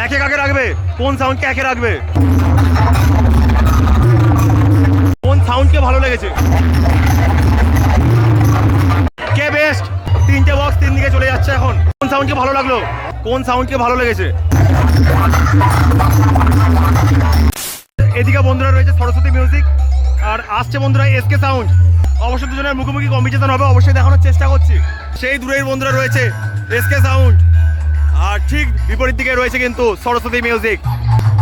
একে কাকে রাখবে? কোন সাউন্ডকে একে রাখবে? কোন সাউন্ডকে ভালো লেগেছে? কে বেস্ট? তিনটে বক্স তিন দিকে চলে যাচ্ছে এখন। কোন সাউন্ডকে ভালো লাগলো? কোন সাউন্ডকে ভালো লেগেছে? এদিকে বন্ধুরা রয়েছে সরস্বতী মিউজিক, আর আসছে বন্ধুরা এসকে সাউন্ড। অবশ্যই দুজনের মুখোমুখি কম্পিটিশন হবে, অবশ্যই দেখানোর চেষ্টা করছি। সেই দূরের বন্ধুরা রয়েছে এসকে সাউন্ড, আর ঠিক বিপরীত দিকে রয়েছে কিন্তু সরস্বতী মিউজিক।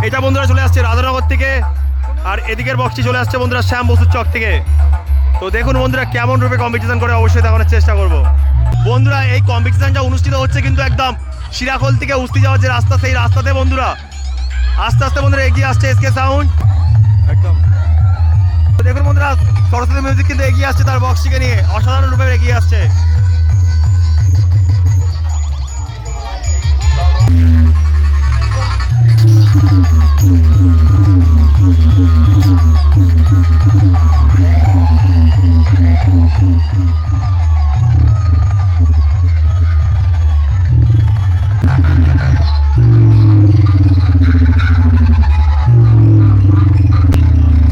এটা বন্ধুরা চলে আসছে রাধানগর থেকে, আর এদিকের বক্সটি চলে আসছে বন্ধুরা শ্যাম বসুর চক থেকে। তো দেখুন বন্ধুরা কেমন রূপে কম্পিটিশন করে, অবশ্যই দেখানোর চেষ্টা করব। বন্ধুরা এই কম্পিটিশনটা অনুষ্ঠিত হচ্ছে কিন্তু একদম শিরাখোল থেকে উস্তি যাওয়ার যে রাস্তা, সেই রাস্তাতে বন্ধুরা আস্তে আস্তে বন্ধুরা এগিয়ে আসছে এসকে সাউন্ড একদম। তো দেখুন বন্ধুরা সরস্বতী মিউজিক কিন্তু এগিয়ে আসছে তার বক্সটিকে নিয়ে, অসাধারণ রূপে এগিয়ে আসছে।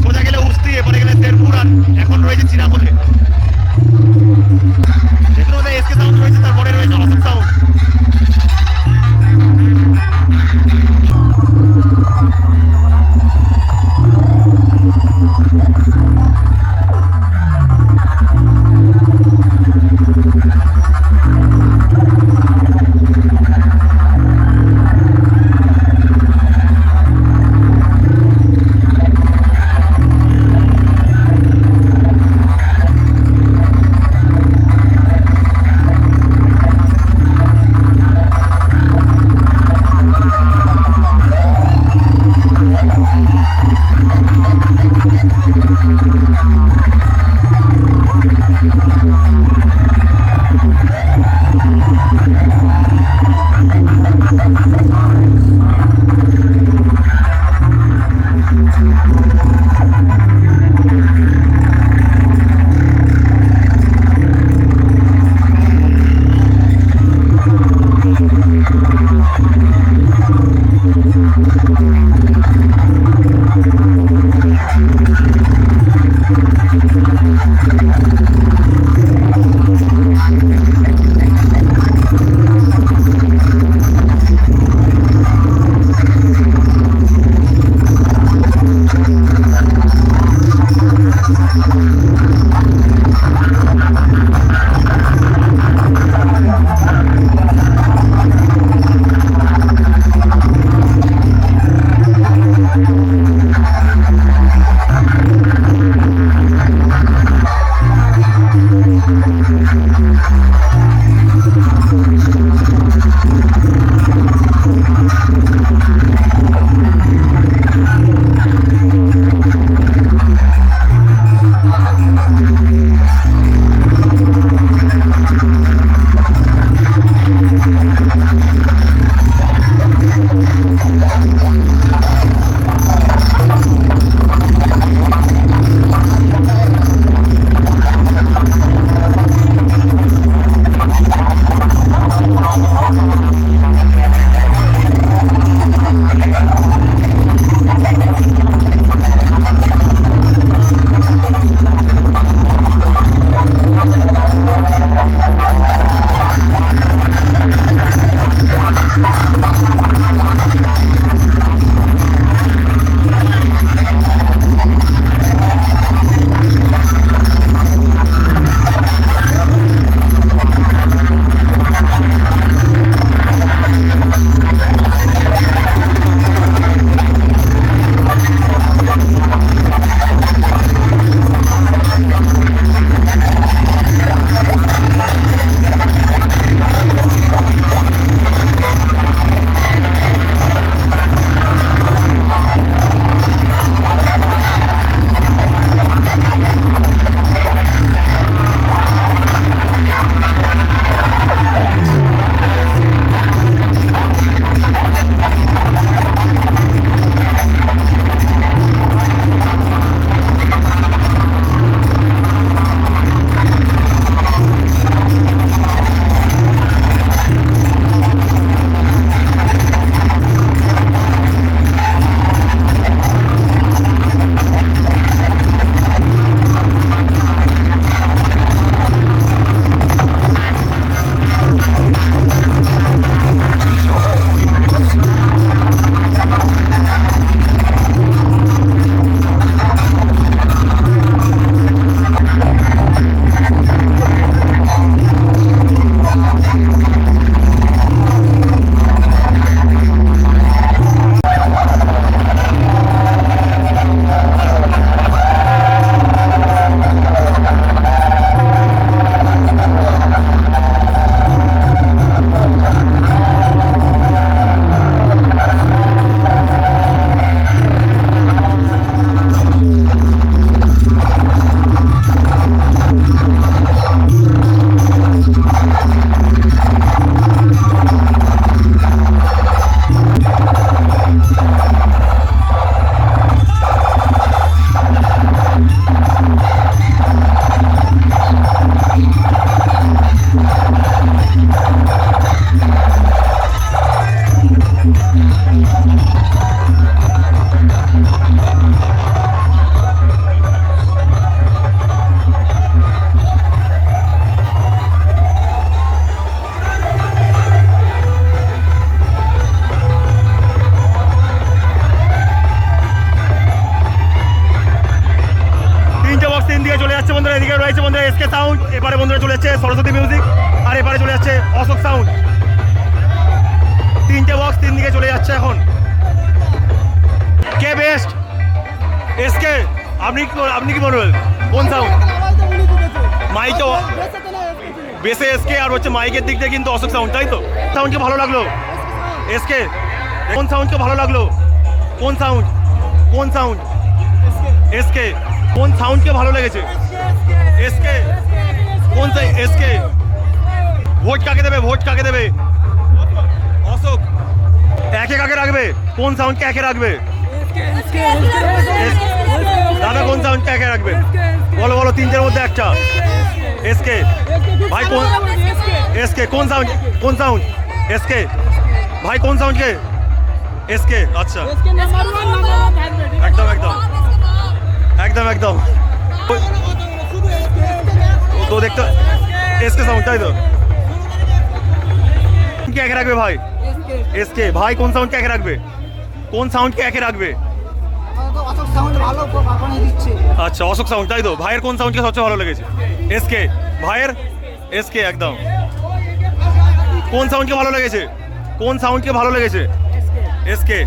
সোজা গেলে উস্তি, এবারে গেলে শেরপুর, আর এখন রয়েছে চিরাখোলে। দেখুন গেছে বন্ধুরা এসকে সাউন্ড, এবারে বন্ধুরা চলে যাচ্ছে সরস্বতী মিউজিক, আর এবারে চলে যাচ্ছে অশোক সাউন্ড। তিনটে বক্স তিন দিকে চলে যাচ্ছে এখন। কে বেস্ট? এসকে? আপনি কি বলবেন কোন সাউন্ড? মাইক তো বেসে এসকে, আর হচ্ছে মাইকের দিক থেকে কিন্তু অশোক সাউন্ড, তাই তো? সাউন্ডকে ভালো লাগলো এসকে? কোন সাউন্ডকে ভালো লাগলো? কোন সাউন্ড? কোন সাউন্ড? এসকে। কোন সাউন্ডকে ভালো লেগেছে? এসকে। কোন এসকে? ভোট কাকে দেবে? ভোট কাকে দেবে? অশোক। একে কাকে রাখবে? কোন সাউন্ডকে একে রাখবে? দাদা কোন সাউন্ডকে একে রাখবে? বলো বলো, তিনটের মধ্যে একটা। এসকে। ভাই কোন এসকে? কোন সাউন্ড? কোন সাউন্ড? এসকে। ভাই কোন সাউন্ডকে? এসকে। আচ্ছা, একদম একদম একদম একদম। তো দেখতে এসকে সাউন্ড, তাই তো? কে একে রাখবে ভাই? এসকে। ভাই কোন সাউন্ডকে একে রাখবে? কোন সাউন্ডকে একে রাখবে? আচ্ছা, অশোক সাউন্ড, তাই তো? ভাইয়ের কোন সাউন্ডকে সবচেয়ে ভালো লেগেছে? এসকে। ভাইয়ের এসকে একদম। কোন সাউন্ডকে ভালো লেগেছে? কোন সাউন্ডকে ভালো লেগেছে? এসকে।